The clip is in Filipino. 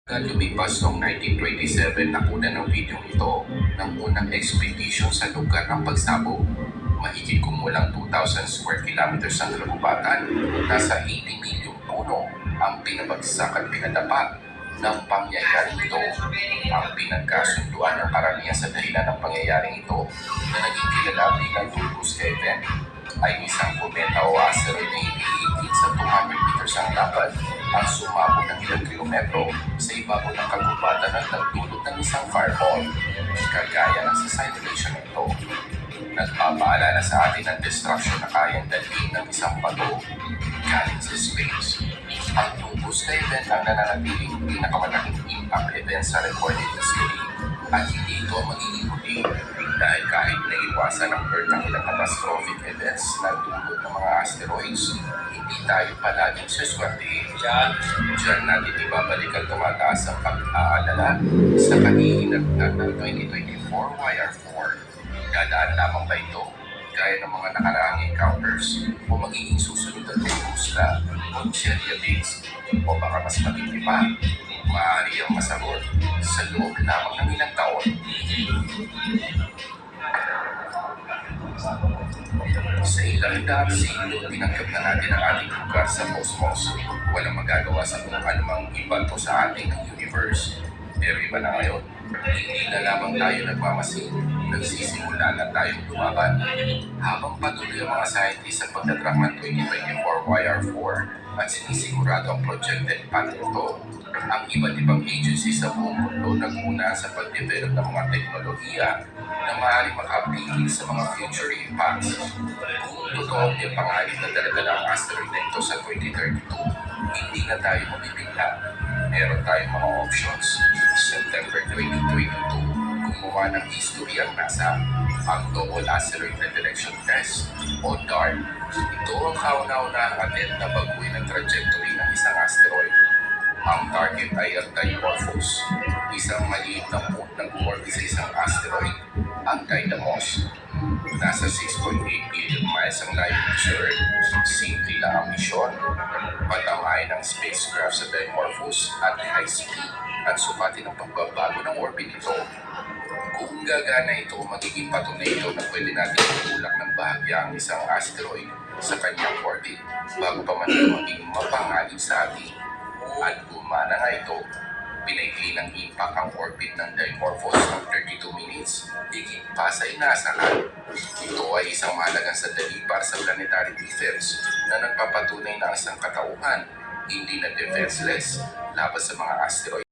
Lumipas noong 1927 nakuha ng video ito ng unang expedition sa lugar ng pagsabog. Mahigit kumulang 2,000 square kilometers ang kalubatan. Nasa 80 milyong puno ang pinabagsak at pinadapa ng pangyayaring ito. Ang pinagkasunduan ng karamihan sa dahilan ng pangyayaring ito na naging kilala bilang Tunguska event ay isang kometa o asteroid na hihigit sa 200 meters ang lapad ang sumabog ng ilang kilometro sa ibabaw ng kagubatan at nagdulot ng isang fireball. Kagaya ng sa simulation nito, nagpapaalala sa atin ang destruction na kayang dalhin ng isang bato galing sa space. Ang Tunguska event ang nananatiling pinakamalaking impact event sa recorded history at hindi ito ang magiging huli dahil kahit naiwasan ng Earth ang ilang catastrophic events na dulot ng mga asteroids, hindi tayo palaging suswertehin. Diyan natin ibabalik ang tumataas ang pag-aalala sa kahihinatnan ng 2024 YR4. Dadaan lamang ba ito gaya ng mga nakaraang encounters o magiging susunod at Tunguska o Chelyabinsk o baka mas matindi pa, maaari ang masagot sa loob lamang ng ilang taon. Sa ilang daang siglo, tinanggap na natin ang ating lugar sa cosmos. Walang magagawa sa kung anumang ibato sa ating universe. Pero iba na ngayon, hindi na lamang tayo nagmamasid, nagsisimula na tayong lumaban. Habang patuloy ang mga scientists sa pagdatrack ng 2024 YR4 at sinisigurado ang projected path nito, ang iba't ibang agencies sa buong mundo naguna sa pag-develop ng mga teknolohiya na maaaring makapigil sa mga future impacts. Kung totoo ang pangalit na dala-dala ang asteroid na ito sa 2032, hindi na tayo mabibigla. Meron tayong mga options. September 2022, gumawa ng history ang NASA, ang Double Asteroid Redirection Test o DART. Ito ang kauna-unahang attempt na baguhin ang trajectory ng isang asteroid. Ang target ay ang Dimorphos, isang maliit na moon na gumorbit sa isang asteroid, ang Didymos. Nasa 6.8 billion miles ang layo sa Earth. Simple lang ang misyon. Patamayin ang spacecraft sa Dimorphos at high speed at sukatin ang pagbabago ng orbit nito. Kung gagana ito, magiging patunay ito na pwede natin matulak ng bahagya ang isang asteroid sa kanyang orbit bago pa man ito maging mapangalit sa atin. At gumana nga ito, pinaikli ng impact ang orbit ng Dimorphos ng 32 minutes, higit pa sa inaasahan. Ito ay isang mahalagang sandali para sa planetary defense na nagpapatunay na ang isang katauhan hindi na defenseless laban sa mga asteroid.